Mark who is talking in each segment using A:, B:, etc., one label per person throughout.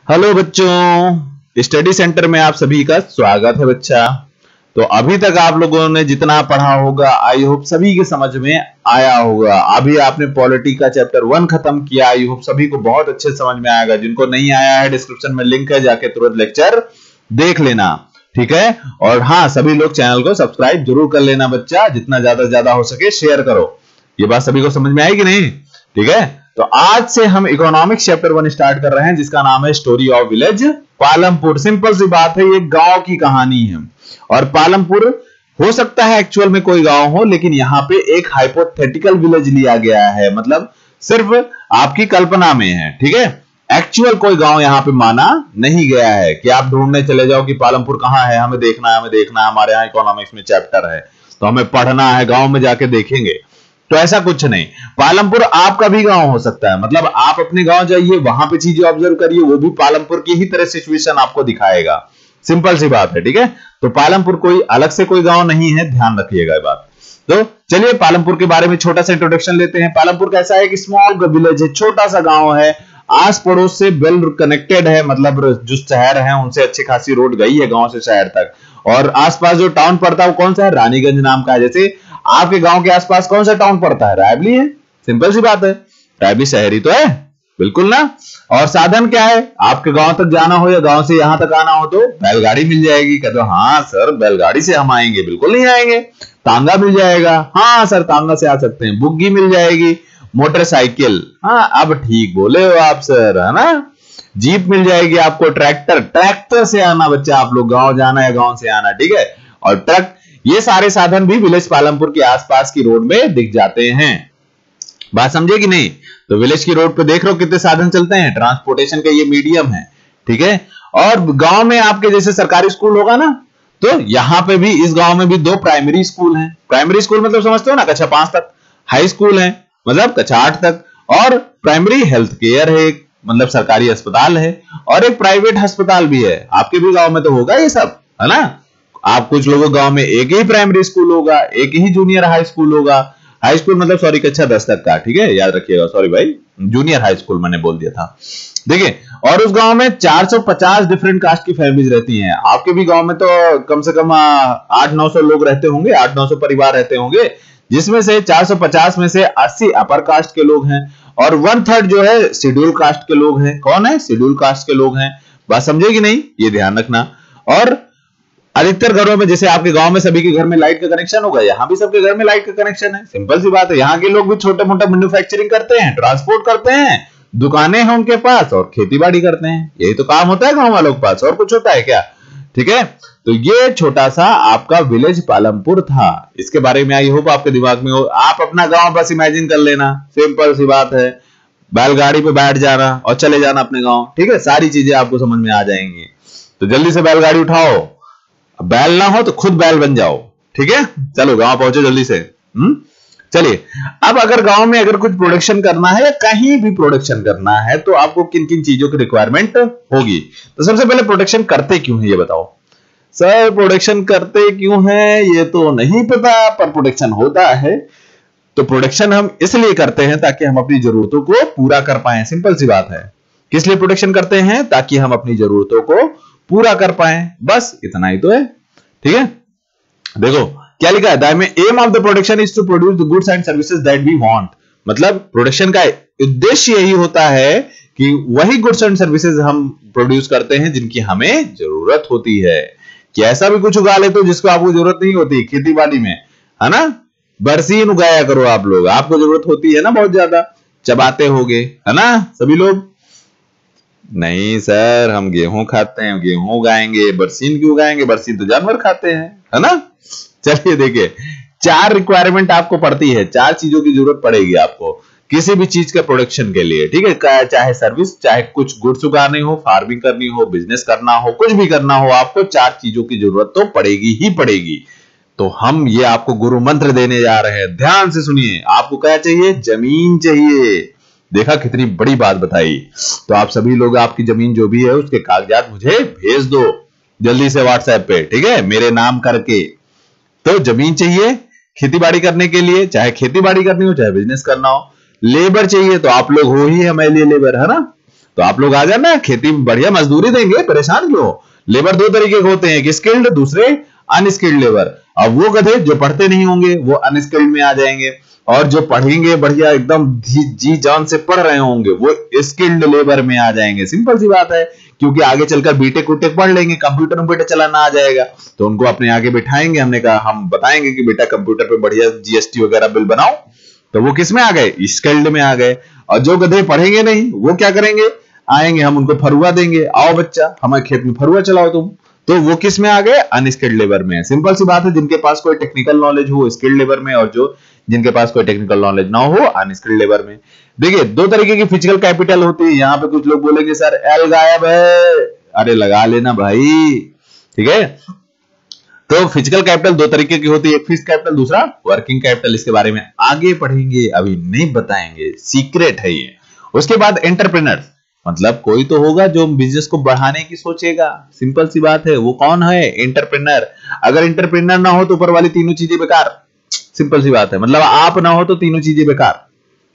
A: Hello बच्चों, study centre में आप सभी का स्वागत है बच्चा। तो अभी तक आप लोगों ने जितना पढ़ा होगा आई होप सभी के समझ में आया होगा। अभी आपने पॉलिटी का चैप्टर 1 खत्म किया, आई होप सभी को बहुत अच्छे समझ में आएगा। जिनको नहीं आया है डिस्क्रिप्शन में लिंक है, जाके तुरंत लेक्चर देख लेना, ठीक है। और हाँ, सभी लोग चैनल को सब्सक्राइब जरूर कर लेना बच्चा, जितना ज्यादा हो सके शेयर करो। ये बात सभी को समझ में आएगी नहीं? ठीक है। तो आज से हम इकोनॉमिक्स चैप्टर 1 स्टार्ट कर रहे हैं, जिसका नाम है story of village Palampur. Simple सी बात है, ये गांव की कहानी है। और पालमपुर हो सकता है एक्चुअल में कोई गांव हो, लेकिन यहाँ पे एक हाइपोथेटिकल विलेज लिया गया है, मतलब सिर्फ आपकी कल्पना में है, ठीक है। एक्चुअल कोई गांव यहाँ पे माना नहीं गया है कि आप ढूंढने चले जाओ कि पालमपुर कहाँ है, हमें देखना है, हमारे यहाँ इकोनॉमिक्स में चैप्टर है तो हमें पढ़ना है, गांव में जाके देखेंगे। तो ऐसा कुछ नहीं। पालमपुर आपका भी गांव हो सकता है, मतलब आप अपने गांव जाइए, वहां पे चीजें ऑब्जर्व करिए, वो भी पालमपुर की ही तरह सिचुएशन आपको दिखाएगा। सिंपल सी बात है, ठीक है। तो पालमपुर कोई अलग से कोई गांव नहीं है, ध्यान रखिएगा ये बात। तो चलिए पालमपुर के बारे में छोटा सा इंट्रोडक्शन लेते हैं। पालमपुर कैसा है कि स्मॉल विलेज है, छोटा सा गांव है, आस पड़ोस से वेल कनेक्टेड है, मतलब जो शहर है उनसे अच्छी खासी रोड गई है गांव से शहर तक। और आसपास जो टाउन पड़ता है वो कौन सा है? रानीगंज नाम का है। जैसे आपके गांव के आसपास कौन सा टाउन पड़ता है? रायबली है। सिंपल सी बात है, रायबली शहर ही तो है, बिल्कुल ना। और साधन क्या है? आपके गांव तक जाना हो या गांव से यहां तक आना हो तो बैलगाड़ी मिल जाएगी। कहते हो हाँ सर बैलगाड़ी से हम आएंगे, बिल्कुल नहीं आएंगे। तांगा मिल जाएगा, हाँ सर तांगा से आ सकते हैं। बुग्गी मिल जाएगी, मोटरसाइकिल, हाँ अब ठीक बोले हो आप सर, है ना। जीप मिल जाएगी आपको, ट्रैक्टर से आना बच्चा, आप लोग गांव जाना है गांव से आना, ठीक है। और ट्रक, ये सारे साधन भी विलेज पालमपुर के आसपास की रोड में दिख जाते हैं। बात समझे कि नहीं? तो विलेज की रोड पे देख रहे हो कितने साधन चलते हैं, ट्रांसपोर्टेशन का ये मीडियम है, ठीक है। और गांव में आपके जैसे सरकारी स्कूल होगा ना, तो यहां पे भी इस गांव में भी 2 प्राइमरी स्कूल हैं। प्राइमरी स्कूल मतलब समझते हो ना, कक्षा 5 तक। हाई स्कूल है मतलब कक्षा 8 तक। और प्राइमरी हेल्थ केयर है, मतलब सरकारी अस्पताल है। और एक प्राइवेट अस्पताल भी है। आपके भी गांव में तो होगा ये सब, है ना। आप कुछ लोगों गांव में एक ही प्राइमरी स्कूल होगा, एक ही जूनियर हाई स्कूल होगा। हाई स्कूल मतलब सॉरी कक्षा 10 तक का, ठीक है, याद रखिएगा। सॉरी भाई, जूनियर हाई स्कूल मैंने बोल दिया था। देखिए, और उस गांव में 450 डिफरेंट कास्ट की फैमिलीज रहती हैं। आपके भी गांव में तो कम से कम 800-900 लोग रहते होंगे, 800-900 परिवार रहते होंगे, जिसमें से 450 में से 80 अपर कास्ट के लोग हैं और 1/3 जो है शेड्यूल कास्ट के लोग हैं। कौन है? शेड्यूल कास्ट के लोग हैं। बात समझे कि नहीं? ये ध्यान रखना। और अधिकतर घरों में, जैसे आपके गांव में सभी के घर में लाइट का कनेक्शन होगा, यहाँ भी सबके घर में लाइट का कनेक्शन है। सिंपल सी बात है। यहाँ के लोग भी छोटे मोटा मैन्युफैक्चरिंग करते हैं, ट्रांसपोर्ट करते हैं, दुकानें हैं उनके पास और खेती बाड़ी करते हैं। यही तो काम होता है गांव वालों के पास, और कुछ होता है क्या? ठीक है। तो ये छोटा सा आपका विलेज पालमपुर था। इसके बारे में आई होप आपके दिमाग में हो। आप अपना गांव बस इमेजिन कर लेना, सिंपल सी बात है। बैलगाड़ी पे बैठ जाना और चले जाना अपने गांव, ठीक है। सारी चीजें आपको समझ में आ जाएंगी। तो जल्दी से बैलगाड़ी उठाओ, बैल ना हो तो खुद बैल बन जाओ, ठीक है। चलो गांव पहुंचो जल्दी से। चलिए, अब अगर गांव में अगर कुछ प्रोडक्शन करना है या कहीं भी प्रोडक्शन करना है तो आपको किन किन चीजों की रिक्वायरमेंट होगी? तो सबसे पहले प्रोडक्शन करते क्यों है ये बताओ। सर प्रोडक्शन करते क्यों है ये तो नहीं पता, पर प्रोडक्शन होता है। तो प्रोडक्शन हम इसलिए करते हैं ताकि हम अपनी जरूरतों को पूरा कर पाए। सिंपल सी बात है। किस लिए प्रोडक्शन करते हैं? ताकि हम अपनी जरूरतों को पूरा कर पाए, बस इतना ही तो है, ठीक है। देखो क्या लिखा है, the aim of the production is to produce the goods and services that we want. मतलब प्रोडक्शन का उद्देश्य यही होता है कि वही गुड्स एंड सर्विसेज हम प्रोड्यूस करते हैं जिनकी हमें जरूरत होती है। कि ऐसा भी कुछ उगा लेते हो जिसको आपको जरूरत नहीं होती, खेती बाड़ी में, है ना। बरसीन उगाया करो आप लोग, आपको जरूरत होती है ना बहुत ज्यादा, चबाते होगे, है ना सभी लोग। नहीं सर हम गेहूं खाते हैं, गेहूं उगाएंगे, बरसीन क्यों उगाएंगे? बरसीन तो जानवर खाते हैं, है ना। चलिए देखिए, 4 रिक्वायरमेंट आपको पड़ती है, 4 चीजों की जरूरत पड़ेगी आपको किसी भी चीज के प्रोडक्शन के लिए, ठीक है। चाहे सर्विस, चाहे कुछ गुड्स उगाने हो, फार्मिंग करनी हो, बिजनेस करना हो, कुछ भी करना हो, आपको 4 चीजों की जरूरत तो पड़ेगी ही पड़ेगी। तो हम ये आपको गुरु मंत्र देने जा रहे हैं, ध्यान से सुनिए। आपको क्या चाहिए? जमीन चाहिए। देखा कितनी बड़ी बात बताई। तो आप सभी लोग आपकी जमीन जो भी है उसके कागजात मुझे भेज दो जल्दी से व्हाट्सएप पे, ठीक है, मेरे नाम करके। तो जमीन चाहिए खेती बाड़ी करने के लिए, चाहे खेती बाड़ी करनी हो चाहे बिजनेस करना हो। लेबर चाहिए, तो आप लोग हो ही हमारे लिए लेबर, है ना। तो आप लोग आ जाना, खेती में बढ़िया मजदूरी देंगे, परेशान क्यों। लेबर दो तरीके के होते हैं, एक स्किल्ड, दूसरे अनस्किल्ड लेबर। अब वो गधे जो पढ़ते नहीं होंगे वो अनस्किल्ड में आ जाएंगे, और जो पढ़ेंगे बढ़िया एकदम जी जान से पढ़ रहे होंगे वो स्किल्ड लेबर में आ जाएंगे। सिंपल सी बात है, क्योंकि आगे चलकर बीटेक उटेक पढ़ लेंगे, कंप्यूटर कंप्यूटर चलाना आ जाएगा, तो उनको अपने आगे बिठाएंगे। हमने कहा हम बताएंगे कि बेटा कंप्यूटर पे बढ़िया जीएसटी वगैरह बिल बनाओ, तो वो किस में आ गए, स्किल्ड में आ गए। और जो गधे पढ़ेंगे नहीं वो क्या करेंगे, आएंगे हम उनको फरुआ देंगे, आओ बच्चा हमारे खेत में फरुआ चलाओ तुम, तो वो किस में आ गए, अनस्किल्ड लेबर में। सिंपल सी बात है, जिनके पास कोई टेक्निकल नॉलेज हो स्किल्ड लेबर में, और जो जिनके पास कोई टेक्निकल नॉलेज ना हो अनस्किल्ड लेबर में। देखिए दो तरीके की फिजिकल कैपिटल होती है। यहाँ पे कुछ लोग बोलेंगे सर एल गायब है, अरे लगा लेना भाई, ठीक है। तो फिजिकल कैपिटल दो तरीके की होती है, एक फिक्स्ड कैपिटल, दूसरा वर्किंग कैपिटल। इसके बारे में आगे पढ़ेंगे, अभी नहीं बताएंगे, सीक्रेट है ये। उसके बाद एंटरप्रेन्योर, मतलब कोई तो होगा जो बिजनेस को बढ़ाने की सोचेगा। सिंपल सी बात है, वो कौन है, एंटरप्रेन्योर। अगर एंटरप्रेन्योर ना हो तो ऊपर वाली तीनों चीजें बेकार। सिंपल सी बात है, मतलब आप ना हो तो तीनों चीजें बेकार,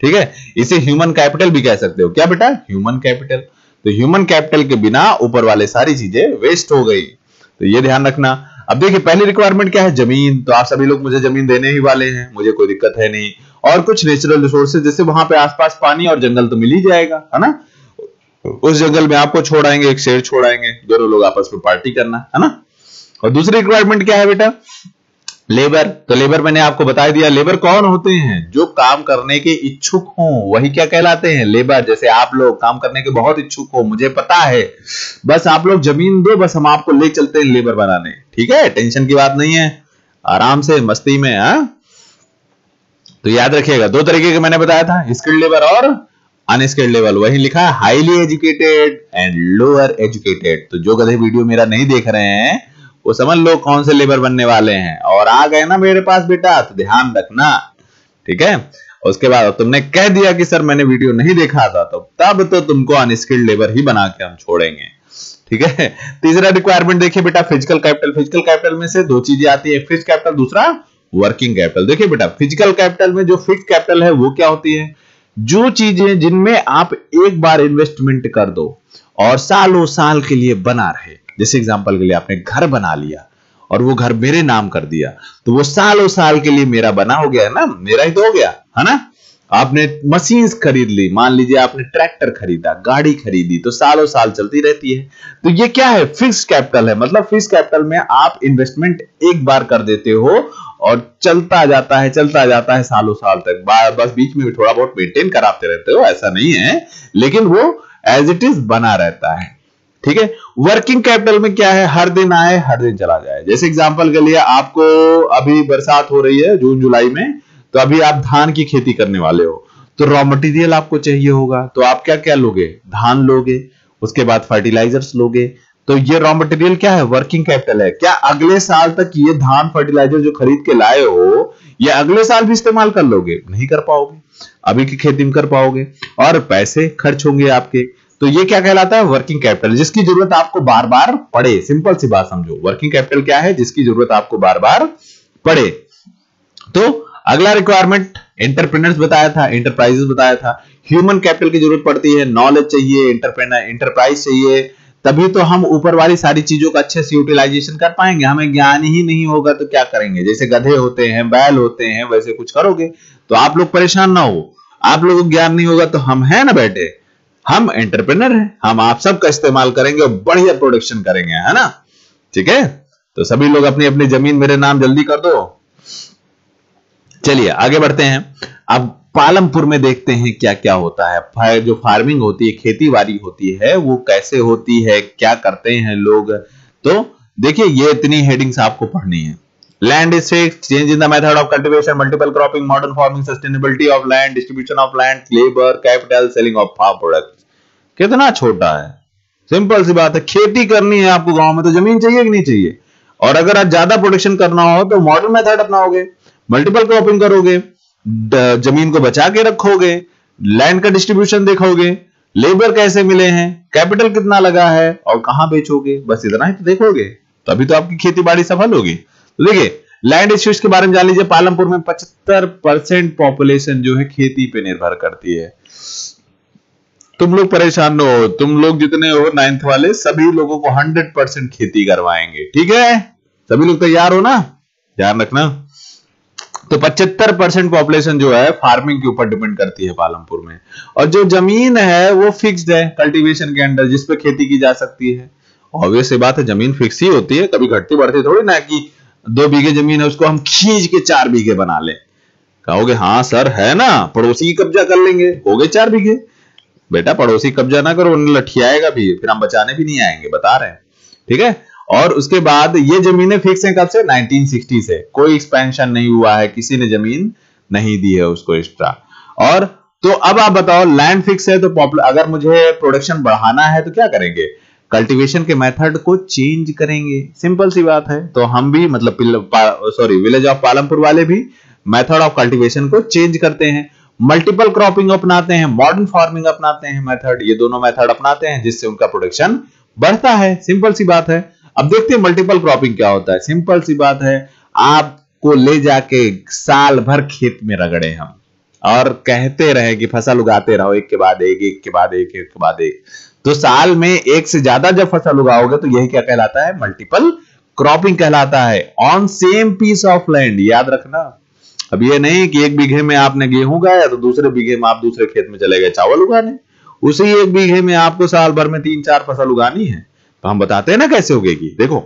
A: ठीक है। इसे ह्यूमन कैपिटल भी कह सकते हो। क्या बेटा, ह्यूमन कैपिटल। तो ह्यूमन कैपिटल के बिना ऊपर वाले सारी चीजें वेस्ट हो गई, तो ये ध्यान रखना। अब देखिए पहली रिक्वायरमेंट क्या है, जमीन। तो आप सभी लोग मुझे जमीन देने ही वाले हैं, मुझे कोई दिक्कत है नहीं। और कुछ नेचुरल रिसोर्सेज, जैसे वहां पे आसपास पानी और जंगल तो मिल ही जाएगा, है ना। उस जंगल में आपको छोड़ाएंगे, एक शेर छोड़ाएंगे, दोनों लोग आपस में पार्टी करना, है ना। और दूसरी रिक्वायरमेंट क्या है बेटा, लेबर। तो लेबर मैंने आपको बता दिया, लेबर कौन होते हैं, जो काम करने के इच्छुक हों, वही क्या कहलाते हैं, लेबर। जैसे आप लोग काम करने के बहुत इच्छुक हो, मुझे पता है, बस आप लोग जमीन दो, बस हम आपको ले चलते हैं लेबर बनाने, ठीक है। टेंशन की बात नहीं है, आराम से मस्ती में। तो याद रखिएगा दो तरीके के मैंने बताया था, स्किल्ड लेबर और अनस्किल्ड लेबर। वही लिखा है highly educated and lower educated. तो जो गधे वीडियो मेरा नहीं देख रहे हैं वो समझ लो कौन से लेबर बनने वाले हैं, और आ गए ना मेरे पास बेटा तो ध्यान रखना, ठीक है। उसके बाद तुमने कह दिया कि सर मैंने वीडियो नहीं देखा था, तो तब तो तुमको अनस्किल्ड लेबर ही बना के हम छोड़ेंगे, ठीक है। तीसरा रिक्वायरमेंट देखिए बेटा, फिजिकल कैपिटल। फिजिकल कैपिटल में से दो चीजें आती है, एक फिक्स्ड कैपिटल, दूसरा वर्किंग कैपिटल। देखिए बेटा फिजिकल कैपिटल में जो फिक्स्ड कैपिटल है वो क्या होती है, जो चीजें जिनमें आप एक बार इन्वेस्टमेंट कर दो और सालों साल के लिए बना रहे। जैसे एग्जांपल के लिए आपने घर बना लिया और वो घर मेरे नाम कर दिया, तो वो सालों साल के लिए मेरा बना हो गया है ना, मेरा ही तो हो गया, है ना। आपने मशीन्स खरीद ली, मान लीजिए आपने ट्रैक्टर खरीदा, गाड़ी खरीदी, तो सालों साल चलती रहती है। तो ये क्या है, फिक्स्ड कैपिटल है। मतलब फिक्स्ड कैपिटल में आप इन्वेस्टमेंट एक बार कर देते हो और चलता जाता है सालों साल तक। बस बीच में भी थोड़ा बहुत मेंटेन कराते रहते हो, ऐसा नहीं है, लेकिन वो एज इट इज बना रहता है, ठीक है। वर्किंग कैपिटल में क्या है, हर दिन आए हर दिन चला जाए। जैसे एग्जांपल के लिए आपको अभी बरसात हो रही है जून जुलाई में, तो अभी आप धान की खेती करने वाले हो, तो रॉ मटेरियल आपको चाहिए होगा, तो आप क्या क्या लोगे, धान लोगे, उसके बाद फर्टिलाइजर्स लोगे। तो ये रॉ मटेरियल क्या है, वर्किंग कैपिटल है। क्या अगले साल तक ये धान फर्टिलाइजर जो खरीद के लाए हो, ये अगले साल भी इस्तेमाल कर लोगे, नहीं कर पाओगे, अभी की खेती में कर पाओगे, और पैसे खर्च होंगे आपके। तो ये क्या कहलाता है, वर्किंग कैपिटल, जिसकी जरूरत आपको बार बार पड़े। सिंपल सी बात समझो, वर्किंग कैपिटल क्या है, जिसकी जरूरत आपको बार बार पड़े। तो अगला रिक्वायरमेंट एंटरप्रेन्योर्स बताया था, एंटरप्राइजेस बताया था। ह्यूमन कैपिटल की जरूरत पड़ती है, नॉलेज चाहिए, एंटरप्राइज चाहिए, तभी तो हम ऊपर वाली सारी चीजों का अच्छे से यूटिलाइजेशन कर पाएंगे। हमें ज्ञान ही नहीं होगा तो क्या करेंगे, जैसे गधे होते हैं, बैल होते हैं, वैसे कुछ करोगे तो आप लोग परेशान ना हो। आप लोगों को ज्ञान नहीं होगा तो हम है ना बैठे, हम एंटरप्रेन्योर हैं, हम आप सबका इस्तेमाल करेंगे और बढ़िया प्रोडक्शन करेंगे, है ना, ठीक है। तो सभी लोग अपनी अपनी जमीन मेरे नाम जल्दी कर दो। चलिए आगे बढ़ते हैं। अब पालमपुर में देखते हैं क्या क्या होता है। जो फार्मिंग होती है, खेती-बाड़ी होती है, वो कैसे होती है, क्या करते हैं लोग। तो देखिए ये इतनी हेडिंग्स आपको पढ़नी है। Land is fixed, change in the method of cultivation, multiple cropping, modern farming, sustainability of land, distribution of land, labour, capital, selling of farm products. कितना छोटा है, सिंपल सी बात है। खेती करनी है आपको गांव में तो जमीन चाहिए कि नहीं चाहिए, और अगर आज ज्यादा प्रोडक्शन करना हो तो मॉडर्न मेथड अपनाओगे, मल्टीपल क्रॉपिंग करोगे, जमीन को बचा के रखोगे, लैंड का डिस्ट्रीब्यूशन देखोगे, लेबर कैसे मिले हैं, कैपिटल कितना लगा है और कहां बेचोगे, बस इतना ही तो देखोगे, तभी तो आपकी खेती बाड़ी सफल होगी। तो देखिए लैंड इश्यूज के बारे में जान लीजिए। पालमपुर में 75% पॉपुलेशन जो है खेती पे निर्भर करती है। तुम लोग परेशान न हो, तुम लोग जितने हो 9th वाले सभी लोगों को 100% खेती करवाएंगे, ठीक है? सभी लोग तैयार हो ना? ध्यान रखना। तो 75% पॉपुलेशन जो है फार्मिंग के ऊपर डिपेंड करती है पालमपुर में, और जो जमीन है वो फिक्स्ड है कल्टीवेशन के अंडर, जिसपे खेती की जा सकती है। ऑब्वियस सी बात है, जमीन फिक्स ही होती है, कभी घटती बढ़ती थोड़ी ना कि 2 बीघे जमीन है उसको हम खींच के 4 बीघे बना लें। कहोगे हाँ सर है ना, पड़ोसी कब्जा कर लेंगे, हो गए 4 बीघे। बेटा पड़ोसी कब्जा ना करो, लठियाएगा भी, फिर हम बचाने भी नहीं आएंगे, बता रहे हैं, ठीक है? और उसके बाद ये जमीनें फिक्स हैं कब से? 1960 से, कोई एक्सपेंशन नहीं हुआ है, किसी ने जमीन नहीं दी है उसको एक्स्ट्रा। और तो अब आप बताओ, लैंड फिक्स है तो अगर मुझे प्रोडक्शन बढ़ाना है तो क्या करेंगे? कल्टीवेशन के मेथड को चेंज करेंगे, सिंपल सी बात है। तो हम भी मतलब विलेज ऑफ पालमपुर वाले भी मेथड ऑफ कल्टीवेशन को चेंज करते हैं, मल्टीपल क्रॉपिंग अपनाते हैं, मॉडर्न फार्मिंग अपनाते हैं मेथड, ये दोनों मेथड अपनाते हैं जिससे उनका प्रोडक्शन बढ़ता है, सिंपल सी बात है। अब देखते हैं मल्टीपल क्रॉपिंग क्या होता है। सिंपल सी बात है, आपको ले जाके साल भर खेत में रगड़े हम और कहते रहे कि फसल उगाते रहो, एक के बाद एक, एक के बाद एक, एक के बाद एक। तो साल में एक से ज्यादा जब फसल उगाओगे तो यही क्या कहलाता है? मल्टीपल क्रॉपिंग कहलाता है, on same piece of land. याद रखना, अब ये नहीं कि 1 बीघे में आपने गेहूं उगाया तो दूसरे बीघे में आप दूसरे खेत में चले गए चावल उगाने। उसी 1 बीघे में आपको साल भर में 3-4 फसल उगानी है। तो हम बताते हैं ना कैसे उगेगी। देखो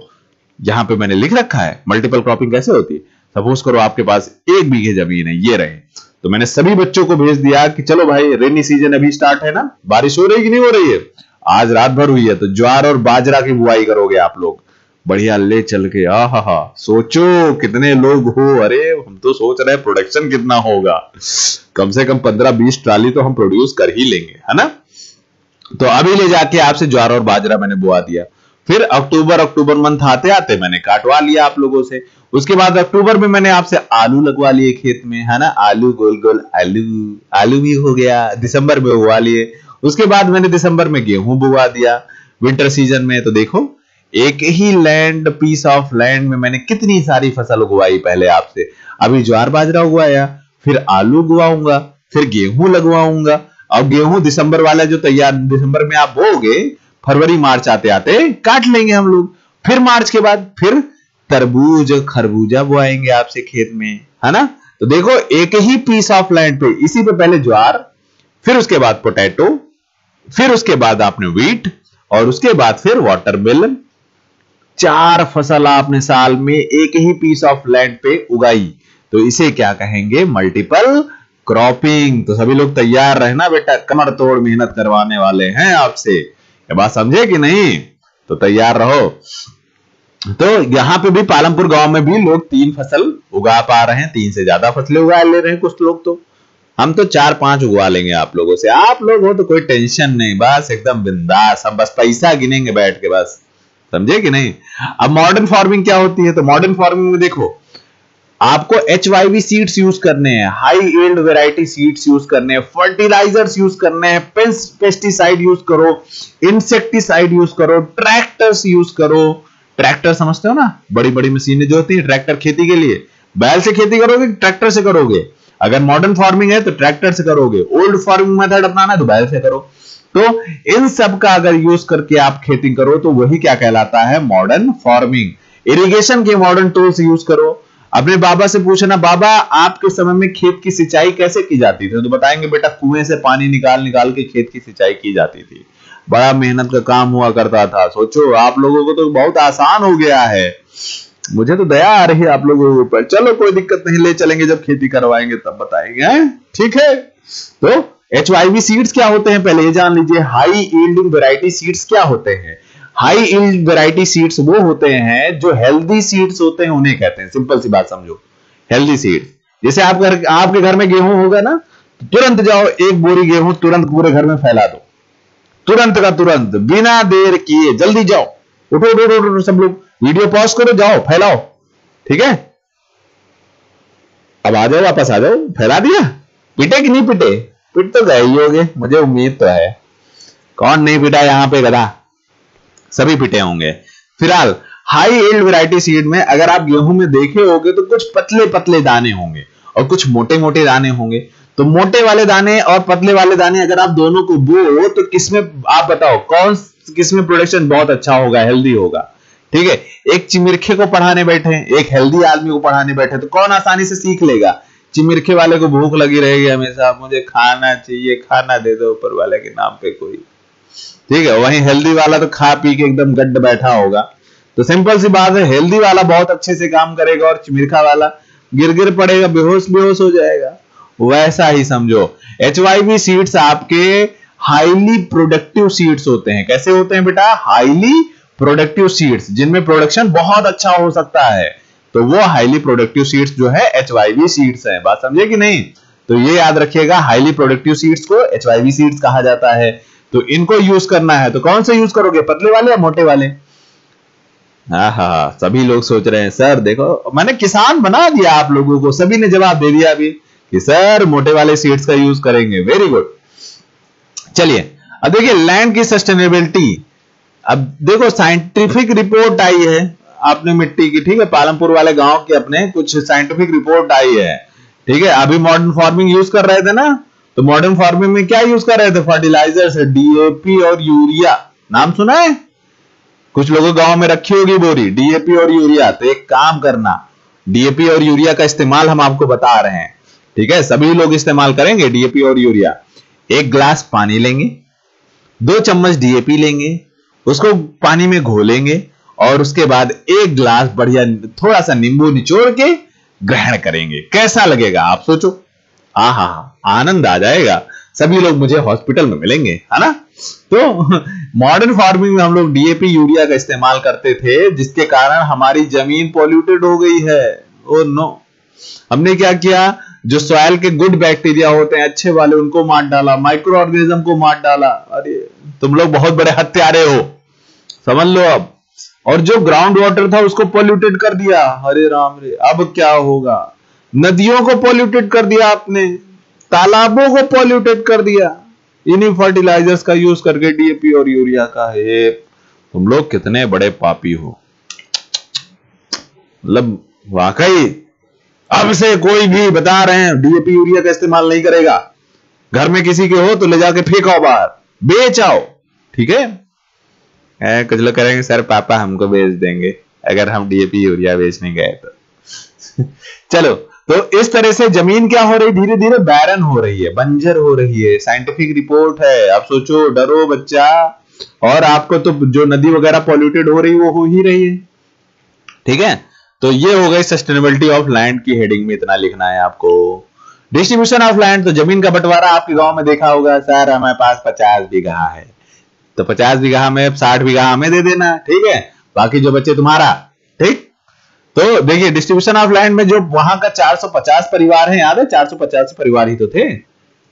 A: यहां पे मैंने लिख रखा है मल्टीपल क्रॉपिंग कैसे होती है। सपोज करो आपके पास 1 बीघे जमीन है, ये रहे, तो मैंने सभी बच्चों को भेज दिया कि चलो भाई रेनी सीजन अभी स्टार्ट है ना, बारिश हो रही कि नहीं हो रही है? आज रात भर हुई है, तो ज्वार और बाजरा की बुआई करोगे आप लोग बढ़िया ले चल के। आहा, सोचो कितने लोग हो। अरे हम तो सोच रहे हैं प्रोडक्शन कितना होगा, कम से कम 15-20 ट्राली तो हम प्रोड्यूस कर ही लेंगे, है ना? तो अभी ले जाके आपसे ज्वार और बाजरा मैंने बुआ दिया, फिर अक्टूबर मंथ आते आते मैंने काटवा लिया आप लोगों से। उसके बाद अक्टूबर में मैंने आपसे आलू लगवा लिए खेत में, है ना? आलू, गोल गोल आलू भी हो गया, दिसंबर में उगवा लिए। उसके बाद मैंने दिसंबर में गेहूं बुआ दिया विंटर सीजन में। तो देखो एक ही लैंड, पीस ऑफ लैंड में मैंने कितनी सारी फसल उगवाई पहले आपसे। अभी ज्वार बाजरा उगवाया, फिर आलू उगवाऊंगा, फिर गेहूं लगवाऊंगा। और गेहूं दिसंबर वाला जो तैयार दिसंबर में आप बोओगे, फरवरी मार्च आते आते काट लेंगे हम लोग। फिर मार्च के बाद फिर तरबूज खरबूजा बोआएंगे आपसे खेत में, है ना? तो देखो एक ही पीस ऑफ लैंड पे, इसी पे पहले ज्वार, फिर उसके बाद पोटैटो, फिर उसके बाद आपने व्हीट, और उसके बाद फिर वाटरमेलन। 4 फसल आपने साल में एक ही पीस ऑफ लैंड पे उगाई। तो इसे क्या कहेंगे? Multiple cropping. तो सभी लोग तैयार रहना बेटा, कमर तोड़ मेहनत करवाने वाले हैं आपसे। ये बात समझे कि नहीं? तो तैयार रहो। तो यहां पे भी पालमपुर गांव में भी लोग 3 फसल उगा पा रहे हैं, 3 से ज्यादा फसलें उगा ले रहे हैं कुछ लोग। तो हम तो 4-5 उगवा लेंगे आप लोगों से। आप लोग हो तो कोई टेंशन नहीं, बस एकदम बिंदास, हम बस पैसा गिनेंगे बैठ के, बस। समझे कि नहीं? अब मॉडर्न फार्मिंग क्या होती है? तो मॉडर्न फार्मिंग में देखो आपको HYV सीड्स यूज करने हैं, high yield variety seeds use करने हैं, फर्टिलाइजर्स यूज करने हैं, पेस्टिसाइड यूज करो, इंसेक्टिसाइड यूज करो, ट्रैक्टर्स यूज करो। ट्रैक्टर समझते हो ना, बड़ी बड़ी मशीनें जो होती है ट्रैक्टर खेती के लिए। बैल से खेती करोगे ट्रैक्टर से करोगे? अगर मॉडर्न फार्मिंग है तो ट्रैक्टर से करोगे, ओल्ड फार्मिंग मेथड अपनाना है तो बैल से करो। तो इन सब का अगर यूज करके आप खेती करो तो वही क्या कहलाता है? Modern farming. इरिगेशन के मॉडर्न टूल्स यूज करो। अपने बाबा से पूछना, बाबा आपके समय में खेत की सिंचाई कैसे की जाती थी? तो बताएंगे बेटा कुएं से पानी निकाल निकाल के खेत की सिंचाई की जाती थी, बड़ा मेहनत का काम हुआ करता था। सोचो आप लोगों को तो बहुत आसान हो गया है, मुझे तो दया आ रही है आप लोगों के ऊपर। चलो कोई दिक्कत नहीं, ले चलेंगे, जब खेती करवाएंगे तब बताएंगे, ठीक है? तो HYV सीड्स क्या होते हैं पहले ये जान लीजिए। हाई यील्डिंग वैरायटी सीड्स क्या होते हैं? हाई यील्ड वैरायटी सीड्स वो होते हैं जो हेल्दी सीड्स होते हैं, उन्हें कहते हैं। सिंपल सी बात समझो, हेल्दी सीड्स। जैसे आपके घर में गेहूं होगा ना, तो तुरंत जाओ 1 बोरी गेहूं तुरंत पूरे घर में फैला दो, तुरंत का तुरंत, बिना देर किए। जल्दी जाओ, उठो उठो उठो, उठो सब लोग, वीडियो पॉज करो, जाओ फैलाओ, ठीक है? अब आ जाओ, वापस आ जाओ। फैला दिया? पिटे कि नहीं पिटे? पिट तो गए ही होगे, मुझे उम्मीद तो है। कौन नहीं पिटा यहां पे? गधा सभी पिटे होंगे। फिलहाल हाई यील्ड वैरायटी सीड में अगर आप गेहूं में देखे होंगे तो कुछ पतले पतले दाने होंगे और कुछ मोटे मोटे दाने होंगे। तो मोटे वाले दाने और पतले वाले दाने अगर आप दोनों को बो तो किसमें, आप बताओ कौन किसमें प्रोडक्शन बहुत अच्छा होगा, हेल्दी होगा। ठीक है, एक चिमिरखे को पढ़ाने बैठे, एक हेल्दी आदमी को पढ़ाने बैठे, तो कौन आसानी से सीख लेगा? चिमिरखे वाले को भूख लगी रहेगी हमेशा, मुझे खाना चाहिए, खाना दे दो ऊपर वाले के नाम पे कोई। ठीक है, वहीं हेल्दी वाला तो खा पी के एकदम गड्ढ बैठा होगा। तो सिंपल सी बात है, हेल्दी वाला बहुत अच्छे से काम करेगा और चिमिरखा वाला गिर पड़ेगा, बेहोश हो जाएगा। वैसा ही समझो, HYV सीड्स आपके हाईली प्रोडक्टिव सीड्स होते हैं। कैसे होते हैं बेटा? हाईली प्रोडक्टिव सीड्स, जिनमें प्रोडक्शन बहुत अच्छा हो सकता है। तो वो हाईली प्रोडक्टिव सीड्स जो है HYV सीड्स है। बात समझे कि नहीं? तो ये याद रखिएगा, हाईली प्रोडक्टिव सीड्स को HYV सीड्स कहा जाता है। तो इनको यूज करना है तो कौन से यूज करोगे, पतले वाले या मोटे वाले? हाँ, सभी लोग सोच रहे हैं सर देखो मैंने किसान बना दिया आप लोगों को, सभी ने जवाब दे दिया अभी कि सर मोटे वाले सीड्स का यूज करेंगे। Very good. चलिए अब देखिए लैंड की सस्टेनेबिलिटी। अब देखो साइंटिफिक रिपोर्ट आई है आपने मिट्टी की, ठीक है, पालमपुर वाले गांव के अपने कुछ साइंटिफिक रिपोर्ट आई है। ठीक है, अभी मॉडर्न फार्मिंग यूज कर रहे थे ना, तो मॉडर्न फार्मिंग में क्या यूज कर रहे थे? फर्टिलाइजर्स, DAP और यूरिया। नाम सुना है? कुछ लोगों गांव में रखी होगी बोरी DAP और यूरिया। तो एक काम करना, DAP और यूरिया का इस्तेमाल हम आपको बता रहे हैं। ठीक है, सभी लोग इस्तेमाल करेंगे DAP और यूरिया। 1 गिलास पानी लेंगे, 2 चम्मच DAP लेंगे, उसको पानी में घोलेंगे और उसके बाद 1 गिलास बढ़िया थोड़ा सा नींबू निचोड़ के ग्रहण करेंगे। कैसा लगेगा आप सोचो? आहा, आनंद आ जाएगा, सभी लोग मुझे हॉस्पिटल में मिलेंगे, है ना? तो मॉडर्न फार्मिंग में हम लोग DAP यूरिया का इस्तेमाल करते थे, जिसके कारण हमारी जमीन पॉल्यूटेड हो गई है। ओ नो, हमने क्या किया? जो सॉइल के गुड बैक्टीरिया होते हैं अच्छे वाले, उनको मार डाला, माइक्रो ऑर्गेनिज्म को मार डाला। अरे तुम लोग बहुत बड़े हत्यारे हो, समझ लो अब। और जो ग्राउंड वाटर था उसको पॉल्यूटेड कर दिया। अरे राम रे, अब क्या होगा? नदियों को पॉल्यूटेड कर दिया आपने, तालाबों को पॉल्यूटेड कर दिया इन्हीं फर्टिलाइजर्स का यूज करके, DAP और यूरिया का। है तुम लोग कितने बड़े पापी हो, मतलब वाकई। अब से कोई भी बता रहे हैं DAP यूरिया का इस्तेमाल नहीं करेगा, घर में किसी के हो तो ले जाके फेंको बाहर, बेच आओ। ठीक है, कुछ लोग करेंगे सर पापा हमको बेच देंगे अगर हम DAP यूरिया बेचने गए तो। चलो, तो इस तरह से जमीन क्या हो रही, धीरे धीरे बैरन हो रही है, बंजर हो रही है। साइंटिफिक रिपोर्ट है। आप सोचो, डरो बच्चा, और आपको तो जो नदी वगैरह पॉल्यूटेड हो रही वो हो ही रही है। ठीक है, तो ये हो गई सस्टेनेबिलिटी ऑफ लैंड की हेडिंग में इतना लिखना है आपको। डिस्ट्रीब्यूशन ऑफ लैंड, तो जमीन का बंटवारा आपके गांव में देखा होगा, सर हमारे पास 50 बीघा है, तो 50 बीघा में 60 बीघा हमें दे देना। ठीक है, बाकी जो बच्चे तुम्हारा। ठीक, तो देखिए डिस्ट्रीब्यूशन ऑफ लैंड में जो वहां का 450 परिवार है, याद है 450 परिवार ही तो थे,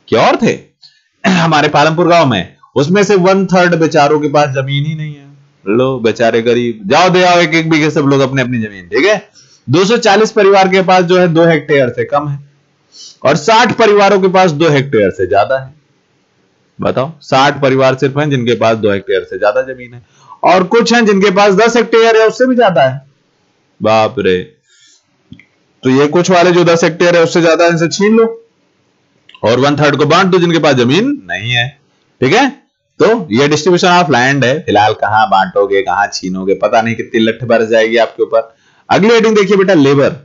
A: क्या और थे हमारे पालमपुर गांव में। उसमें से 1/3 बेचारों के पास जमीन ही नहीं है। लो बेचारे गरीब, जाओ दे आओ 1-1 बीघे सब लोग अपने अपनी जमीन। ठीक है, 240 परिवार के पास जो है 2 हेक्टेयर से कम है, और 60 परिवारों के पास 2 हेक्टेयर से ज्यादा है। बताओ, 60 परिवार सिर्फ हैं जिनके पास 2 हेक्टेयर से ज्यादा जमीन है, और कुछ हैं जिनके पास 10 हेक्टेयर है, उससे भी ज्यादा है। बाप रे, तो ये कुछ वाले जो 10 हेक्टेयर है उससे ज्यादा, इनसे छीन लो और 1/3 को बांट दो जिनके पास जमीन नहीं है। ठीक है, तो ये डिस्ट्रीब्यूशन ऑफ लैंड है। फिलहाल कहां बांटोगे, कहां छीनोगे, पता नहीं कितनी लठ बरस जाएगी आपके ऊपर। अगली हेडिंग देखिए बेटा, लेबर।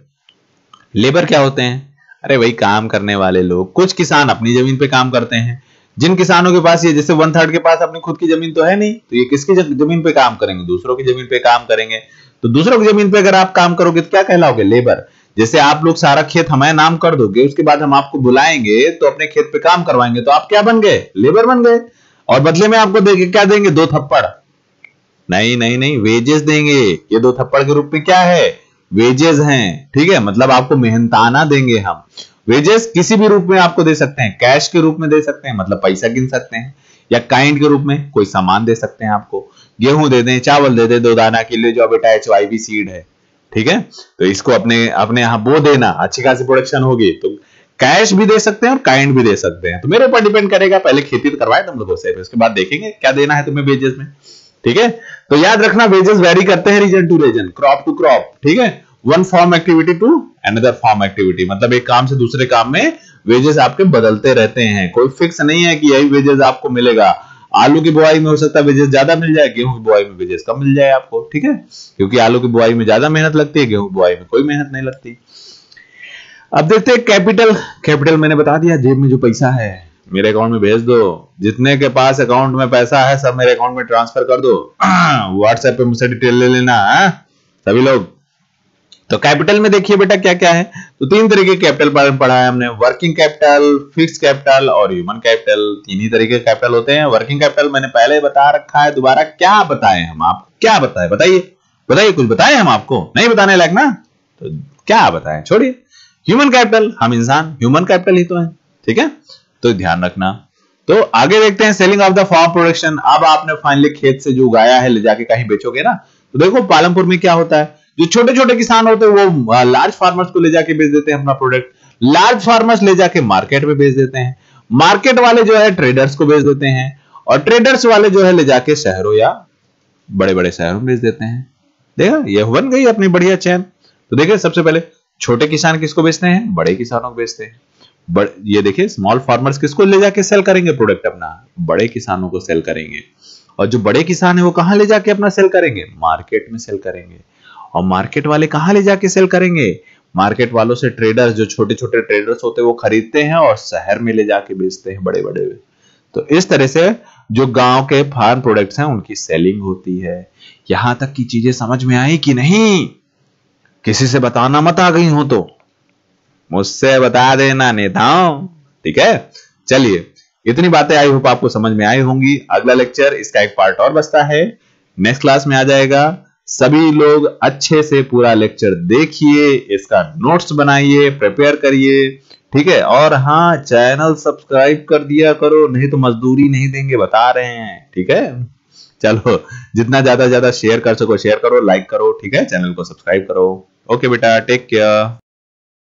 A: लेबर क्या होते हैं? अरे वही काम करने वाले लोग। कुछ किसान अपनी जमीन पे काम करते हैं। जिन किसानों के पास ये जैसे 1/3 के पास अपनी खुद की जमीन तो है नहीं, तो ये किसकी जमीन पे काम करेंगे? दूसरों की जमीन पे काम करेंगे। तो दूसरों की जमीन पे अगर आप काम करोगे तो क्या कहलाओगे? लेबर। जैसे आप लोग सारा खेत हमें नाम कर दोगे, उसके बाद हम आपको बुलाएंगे तो अपने खेत पे काम करवाएंगे, तो आप क्या बन गए? लेबर बन गए। और बदले में आपको देंगे क्या? देंगे 2 थप्पड़। नहीं नहीं नहीं, वेजेस देंगे। ये 2 थप्पड़ के रूप में क्या है? वेजेस हैं। ठीक है, मतलब आपको मेहनताना देंगे हम। वेजेस किसी भी रूप में आपको दे सकते हैं, कैश के रूप में दे सकते हैं, मतलब पैसा गिन सकते हैं, या काइंड के रूप में कोई सामान दे सकते हैं आपको। गेहूं दे दें, चावल दे दें 2 दाना के लिए, जो बेटा HYV सीड है। ठीक है, तो इसको अपने यहां बो देना, अच्छी खासी प्रोडक्शन होगी। तो कैश भी दे सकते हैं और काइंड भी दे सकते हैं। तो मेरे ऊपर डिपेंड करेगा, पहले खेती तो करवाए तुम लोगों से, उसके बाद देखेंगे क्या देना है तुम्हें वेजेस में। ठीक है, तो याद रखना वेजेस वेरी करते हैं region to region, crop to crop. ठीक है, one farm activity to another farm activity, मतलब एक काम से दूसरे काम में वेजेस आपके बदलते रहते हैं, कोई फिक्स नहीं है कि यही वेजेस आपको मिलेगा। आलू की बुआई में हो सकता है वेजेस ज्यादा मिल जाए, गेहूं की बुआई में वेजेस कम मिल जाए आपको, ठीक है, क्योंकि आलू की बुआई में ज्यादा मेहनत लगती है, गेहूं की बुआई में कोई मेहनत नहीं लगती। अब देखते हैं कैपिटल। कैपिटल मैंने बता दिया, जेब में जो पैसा है मेरे अकाउंट में भेज दो, जितने के पास अकाउंट में पैसा है सब मेरे अकाउंट में ट्रांसफर कर दो, व्हाट्सएप पे मुझसे डिटेल ले लेना है सभी लोग। तो कैपिटल में देखिए बेटा क्या क्या है, तो तीन तरीके के कैपिटल पढ़ा है हमने, वर्किंग कैपिटल, फिक्स कैपिटल और ह्यूमन कैपिटल। तीन ही तरीके के कैपिटल होते हैं। वर्किंग कैपिटल मैंने पहले बता रखा है, दोबारा क्या बताएं हम आपको, क्या बताएं, बताइए बताइए, कुछ बताएं हम आपको, नहीं बताने लायक ना, तो क्या बताएं, छोड़िए। ह्यूमन कैपिटल, हम इंसान ह्यूमन कैपिटल ही तो है, ठीक है, तो ध्यान रखना। तो आगे देखते हैं selling of the farm production. अब आपने फाइनली खेत से जो उगाया है ले जाके कहीं बेचोगे ना, तो देखो पालमपुर में क्या होता है, जो छोटे छोटे किसान होते हैं वो लार्ज फार्मर्स को ले जाके बेच देते हैं अपना प्रोडक्ट, लार्ज फार्मर्स ले जाके मार्केट में बेच देते हैं, मार्केट वाले जो है ट्रेडर्स को बेच देते हैं, और ट्रेडर्स वाले जो है ले जाके शहरों या बड़े बड़े शहरों में बेच देते हैं। देखा, ये बन गई अपनी बढ़िया चैन। तो देखिए सबसे पहले छोटे किसान किसको बेचते हैं, बड़े किसानों को बेचते हैं। ये देखिए स्मॉल फार्मर्स किसको ले जाके सेल करेंगे प्रोडक्ट अपना, बड़े किसानों को सेल करेंगे। और जो बड़े किसान है वो कहां ले जाके अपना सेल करेंगे, मार्केट में सेल करेंगे। और मार्केट वाले कहां ले जाके सेल करेंगे, मार्केट वालों से ट्रेडर्स, जो छोटे छोटे ट्रेडर्स होते हैं वो खरीदते हैं और शहर में ले जाके बेचते हैं बड़े बड़े। तो इस तरह से जो गांव के फार्म प्रोडक्ट्स हैं उनकी सेलिंग होती है। यहां तक की चीजें समझ में आई कि नहीं, किसी से बताना मत, आ गई हो तो मुझसे बता देना नेताओं, ठीक है। चलिए इतनी बातें आई होप आपको समझ में आई होंगी। अगला लेक्चर इसका एक पार्ट और बचता है, नेक्स्ट क्लास में आ जाएगा। सभी लोग अच्छे से पूरा लेक्चर देखिए, इसका नोट्स बनाइए, प्रिपेयर करिए, ठीक है। और हाँ, चैनल सब्सक्राइब कर दिया करो, नहीं तो मजदूरी नहीं देंगे, बता रहे हैं, ठीक है। चलो जितना ज्यादा शेयर कर सको शेयर करो, लाइक करो, ठीक है, चैनल को सब्सक्राइब करो। ओके बेटा, टेक केयर।